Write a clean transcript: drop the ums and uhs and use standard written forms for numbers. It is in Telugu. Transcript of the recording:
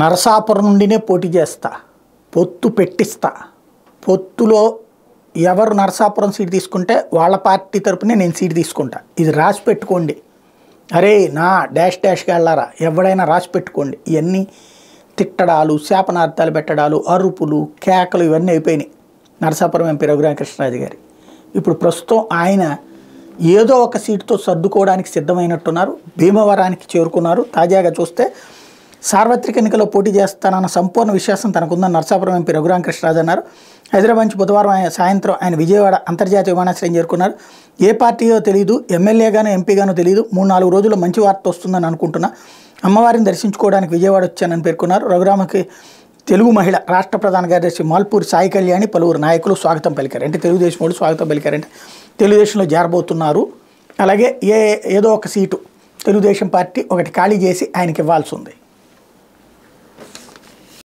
నరసాపురం నుండినే పోటీ చేస్తా, పొత్తు పెట్టిస్తా, పొత్తులో ఎవరు నరసాపురం సీట్ తీసుకుంటే వాళ్ళ పార్టీ తరపునే నేను సీట్ తీసుకుంటా, ఇది రాసి పెట్టుకోండి, అరే నా డాష్ డాష్గా వెళ్ళారా ఎవడైనా రాసి పెట్టుకోండి. ఇవన్నీ తిట్టడాలు, శాపనార్థాలు పెట్టడాలు, అరుపులు, కేకలు ఇవన్నీ అయిపోయినాయి నరసాపురం ఎంపీ రఘురామకృష్ణరాజు గారి. ఇప్పుడు ప్రస్తుతం ఆయన ఏదో ఒక సీటుతో సర్దుకోవడానికి సిద్ధమైనట్టున్నారు, భీమవరానికి చేరుకున్నారు. తాజాగా చూస్తే సార్వత్రిక ఎన్నికల్లో పోటీ చేస్తానన్న సంపూర్ణ విశ్వాసం తనకుందని నరసాపురం ఎంపీ రఘురామకృష్ణరాజు అన్నారు. హైదరాబాద్ నుంచి బుధవారం సాయంత్రం ఆయన విజయవాడ అంతర్జాతీయ విమానాశ్రయం చేరుకున్నారు. ఏ పార్టీయో తెలియదు, ఎమ్మెల్యేగానో ఎంపీగానో తెలియదు, 3-4 రోజుల్లో మంచి వార్త వస్తుందని అనుకుంటున్నా, అమ్మవారిని దర్శించుకోవడానికి విజయవాడ వచ్చానని పేర్కొన్నారు. రఘురామకి తెలుగు మహిళ రాష్ట్ర ప్రధాన కార్యదర్శి మాల్పూరి సాయి కళ్యాణి పలువురు నాయకులు స్వాగతం పలికారు. అంటే తెలుగుదేశం వాళ్ళు స్వాగతం పలికారంటే తెలుగుదేశంలో చేరబోతున్నారు. అలాగే ఏదో ఒక సీటు తెలుగుదేశం పార్టీ ఒకటి ఖాళీ చేసి ఆయనకి ఇవ్వాల్సి ఉంది.